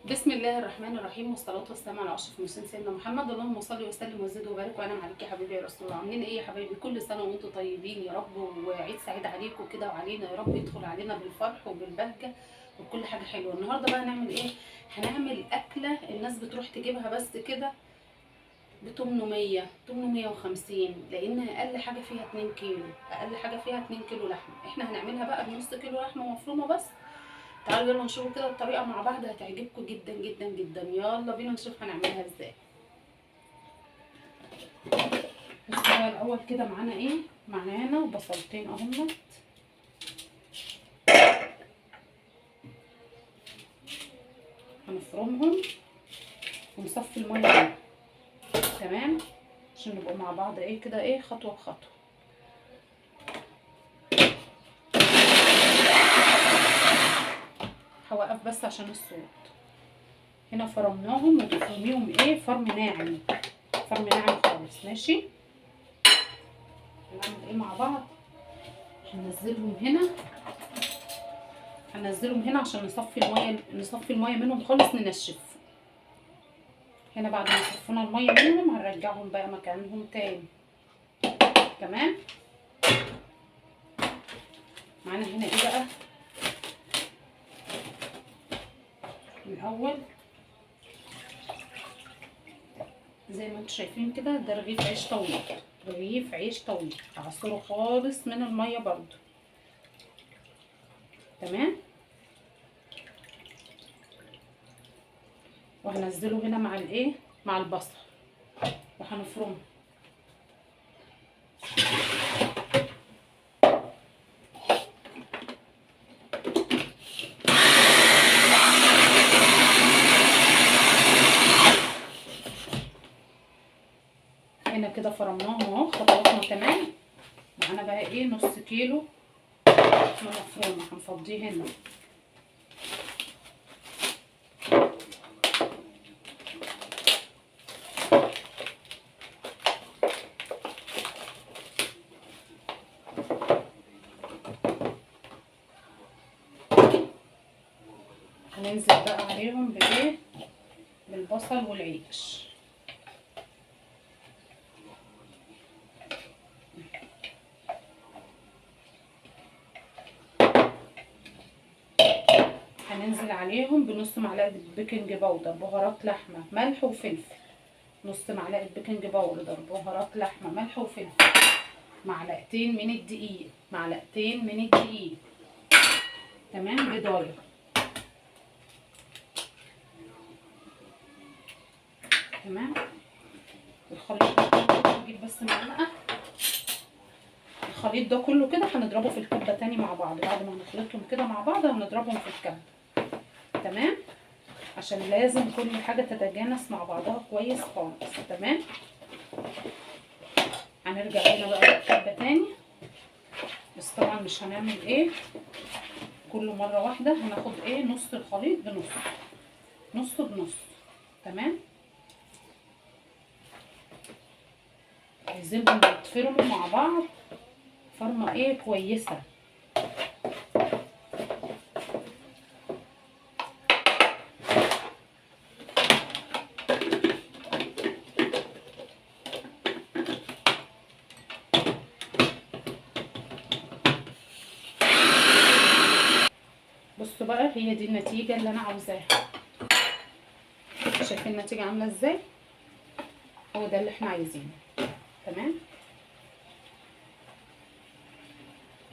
بسم الله الرحمن الرحيم، والصلاة والسلام على أشرف المرسلين سيدنا محمد. اللهم صل وسلم وزد وبارك وأنعم عليك يا حبيبي يا رسول الله. عاملين إيه يا حبايبي؟ كل سنة وأنتم طيبين يا رب، وعيد سعيد عليكم كده وعلينا يا رب، يدخل علينا بالفرح وبالبهجة وبكل حاجة حلوة. النهاردة بقى هنعمل إيه؟ هنعمل أكلة الناس بتروح تجيبها بس كده ب 800 850، لأن أقل حاجة فيها 2 كيلو، أقل حاجة فيها 2 كيلو لحمة. إحنا هنعملها بقى بنص كيلو لحمة مفرومة بس. تعالوا يلا نشوف كده الطريقة مع بعض، هتعجبكم جدا جدا جدا. يلا بينا نشوف هنعملها ازاي. بصوا بقى الأول كده معانا ايه؟ معانا بصلتين اهم، هنفرمهم ونصفي المية منهم. تمام، عشان نبقوا مع بعض ايه كده، ايه خطوة بخطوة. هوقف بس عشان الصوت. هنا فرمناهم وتفرميهم ايه فرم ناعم، فرم ناعم خالص. ماشي، هنعمل ايه مع بعض؟ هننزلهم هنا عشان نصفي الميه منهم خالص، ننشف. هنا بعد ما صفينا الميه منهم هنرجعهم بقى مكانهم تاني. تمام، معانا هنا ايه بقى؟ الاول زي ما انتم شايفين كده، ده رغيف عيش طويل، رغيف عيش طويل هعصره خالص من الميه برضو. تمام، وهنزله هنا مع الايه، مع البصل، وهنفرمه. هنا كده فرمناهم اهو، خطواتنا تمام. معانا بقى ايه، نص كيلو مفرومه، هنفضيه هنا. هننزل بقى عليهم بايه، بالبصل والعيش. هننزل عليهم بنص معلقه بيكنج باودر، بهارات لحمه، ملح وفلفل. نص معلقه بيكنج باودر، بهارات لحمه، ملح وفلفل. معلقتين من الدقيق، معلقتين من الدقيق. تمام، بيضايه. تمام، الخليط ده نجيب بس معلقه. الخليط ده كله كده هنضربه في الكبه تاني مع بعض. بعد ما هنخلطهم كده مع بعض هنضربهم في الكبه. تمام، عشان لازم كل حاجه تتجانس مع بعضها كويس خالص. تمام، هنرجع هنا بقى للكبه تاني، بس طبعا مش هنعمل ايه كل مره واحده، هناخد ايه نص الخليط بنص، نص بنص. تمام، عايزينهم يتفرموا مع بعض فرمه ايه كويسه. بصوا بقى، هي دي النتيجه اللي انا عاوزاها. شايفين النتيجه عامله ازاي؟ هو ده اللي احنا عايزينه. تمام،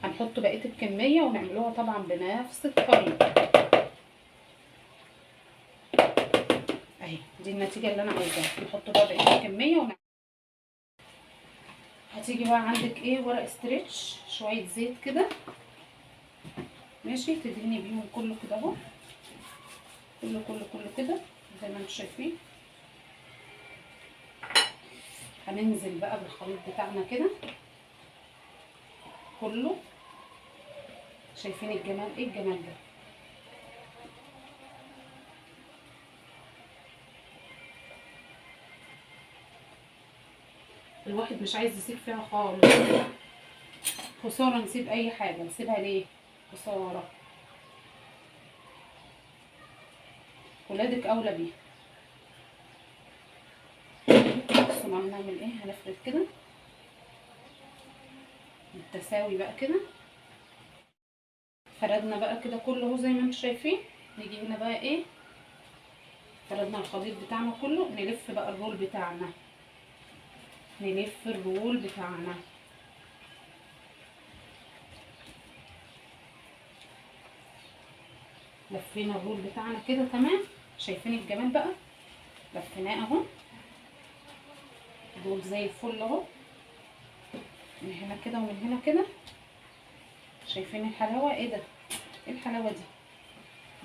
هنحط بقيه الكميه ونعملوها طبعا بنفس الطريقه. اهي دي النتيجه اللي انا عايزاها. نحط بقى بقيه الكميه هتيجي بقى عندك ايه، ورق استريتش، شويه زيت كده. ماشي، تدهني بيهم كله كده اهو، كله كله كله كده زي ما انتم شايفين. هننزل بقى بالخليط بتاعنا كده كله. شايفين الجمال؟ ايه الجمال ده؟ الواحد مش عايز يسيب فيها خالص. خساره نسيب اي حاجه، نسيبها ليه؟ خساره. ولادك اولى بيها. بصوا معانا هنعمل ايه، هنفرد كده بالتساوي بقى كده. فردنا بقى كده كله اهو زي ما انتم شايفين. نيجي هنا بقى ايه، فردنا الخليط بتاعنا كله، نلف بقى الرول بتاعنا، نلف الرول بتاعنا. لفينا الرول بتاعنا كده تمام. شايفين الجمال بقى، لفيناه اهو، دول زي الفل اهو، من هنا كده ومن هنا كده. شايفين الحلاوه؟ ايه ده، ايه الحلاوه دي؟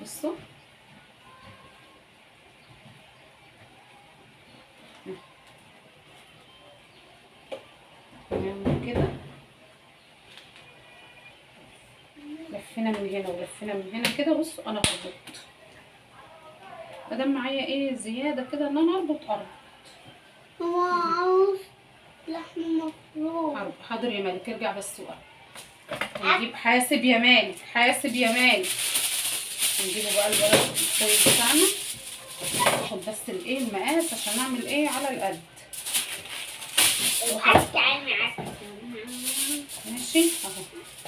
بصوا نعمل كده، لفينا من هنا ولفينا من هنا كده. بصوا انا هربط، ادام معايا ايه زياده كده ان انا اربط اربط. هو عاوز لحم مفروم. حاضر يا مالك، ارجع بس وقت. نجيب، حاسب يا مالك، حاسب يا مالك. نجيبه بقى الورق الفويل بتاعنا، ناخد بس الايه المقاس عشان نعمل ايه على القد. ماشي اهو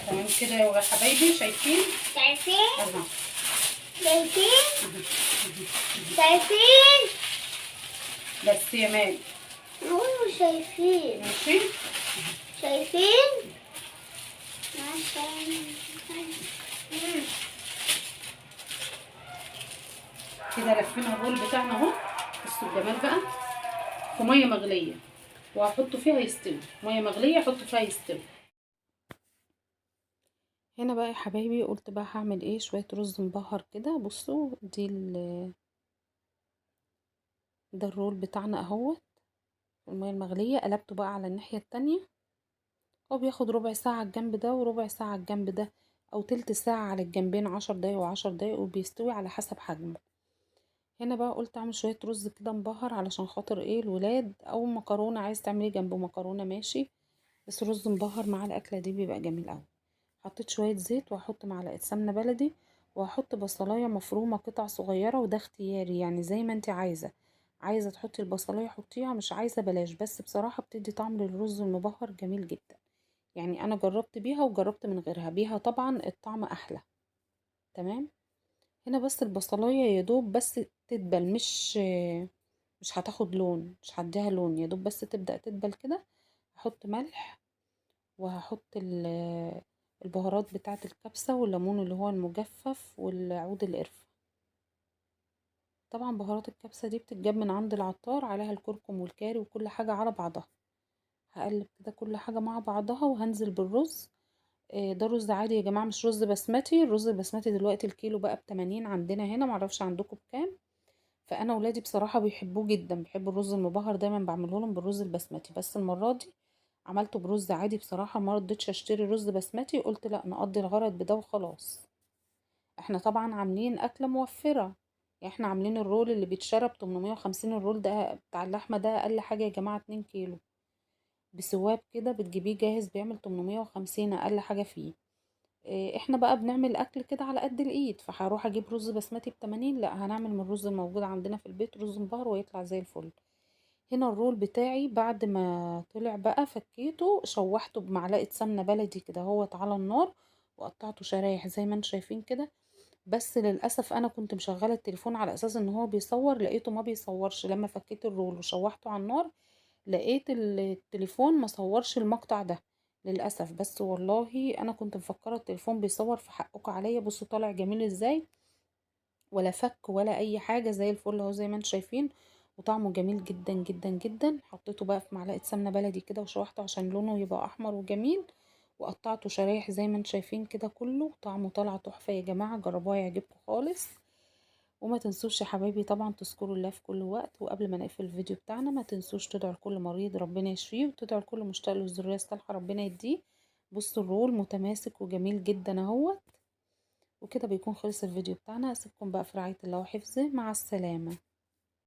تمام كده يا حبايبي. شايفين؟ شايفين؟ اهو شايفين؟ شايفين؟ بس يا مالك نقول شايفين. ماشي. شايفين؟ كده لفينا الرول بتاعنا اهو. بصوا الجمال بقى، في ميه مغليه وهحطه فيها يستوي. ميه مغليه احطه فيها يستوي. هنا بقى يا حبايبي قلت بقى هعمل ايه، شويه رز مبهر كده. بصوا ده الرول بتاعنا اهوت، الميه المغليه قلبته بقى على الناحيه التانية. هو بياخد ربع ساعه على الجنب ده وربع ساعه على الجنب ده، او تلت ساعه على الجنبين، 10 دقايق و10 دقايق، وبيستوي على حسب حجمه. هنا بقى قلت اعمل شويه رز كده مبهر علشان خاطر ايه الولاد، او مكرونه عايز تعملي جنبه مكرونه ماشي، بس رز مبهر مع الاكله دي بيبقى جميل قوي. حطيت شويه زيت، وهحط معلقه سمنه بلدي، وهحط بصلايه مفرومه قطع صغيره، وده اختياري يعني زي ما انت عايزه. عايزه تحطي البصلايه حطيها، مش عايزه بلاش، بس بصراحه بتدي طعم للرز المبهر جميل جدا. يعني انا جربت بيها وجربت من غيرها، بيها طبعا الطعم احلى. تمام. هنا بس البصلايه يا دوب بس تدبل، مش هتاخد لون، مش هديها لون، يا دوب بس تبدأ تدبل كده. هحط ملح، وهحط البهارات بتاعة الكبسة، والليمون اللي هو المجفف، والعود القرفة. طبعا بهارات الكبسة دي بتتجاب من عند العطار، عليها الكركم والكاري وكل حاجة على بعضها. هقلب كده كل حاجة مع بعضها، وهنزل بالرز. ده رز عادي يا جماعة، مش رز بسمتي. الرز البسمتي دلوقتي الكيلو بقى ب80 عندنا هنا، معرفش عندكم بكام. فانا ولادي بصراحه بيحبوه جدا، بيحبوا الرز المبهر، دايما بعمله لهم بالرز البسمتي. بس المره دي عملته برز عادي بصراحه، ما رضيتش اشتري رز بسمتي، قلت لا نقضي الغرض بده وخلاص. احنا طبعا عاملين اكله موفره، يعني احنا عاملين الرول اللي بيتشرب 850. الرول ده بتاع اللحمه ده اقل حاجه يا جماعه 2 كيلو بسواب كده، بتجيبيه جاهز بيعمل 850 اقل حاجه فيه. احنا بقى بنعمل اكل كده على قد الايد، فهروح اجيب رز بسمتي ب80؟ لا، هنعمل من الرز الموجود عندنا في البيت رز مبهر ويطلع زي الفل. هنا الرول بتاعي بعد ما طلع بقى فكيته، شوحته بمعلقه سمنه بلدي كده هوت على النار، وقطعته شرايح زي ما انتم شايفين كده. بس للاسف انا كنت مشغله التليفون على اساس ان هو بيصور، لقيته ما بيصورش. لما فكيت الرول وشوحته على النار، لقيت التليفون ما صورش المقطع ده للاسف. بس والله انا كنت مفكره التليفون بيصور، في حقكم عليا. بصوا طالع جميل ازاي، ولا فك ولا اي حاجه، زي الفل اهو زي ما انتم شايفين. وطعمه جميل جدا جدا جدا. حطيته بقى في معلقه سمنه بلدي كده وشوحته عشان لونه يبقى احمر وجميل، وقطعته شرايح زي ما انتم شايفين كده. كله طعمه طالع تحفه يا جماعه، جربوها يعجبكم خالص. وما تنسوش يا حبايبي طبعا تذكروا الله في كل وقت. وقبل ما نقفل الفيديو بتاعنا، ما تنسوش تدعوا لكل مريض ربنا يشفيه، وتدعوا لكل مشتاق له الذريه الصالحه ربنا يديه. بصوا الرول متماسك وجميل جدا اهوت. وكده بيكون خلص الفيديو بتاعنا. اسيبكم بقى في رعايه الله وحفظه، مع السلامه.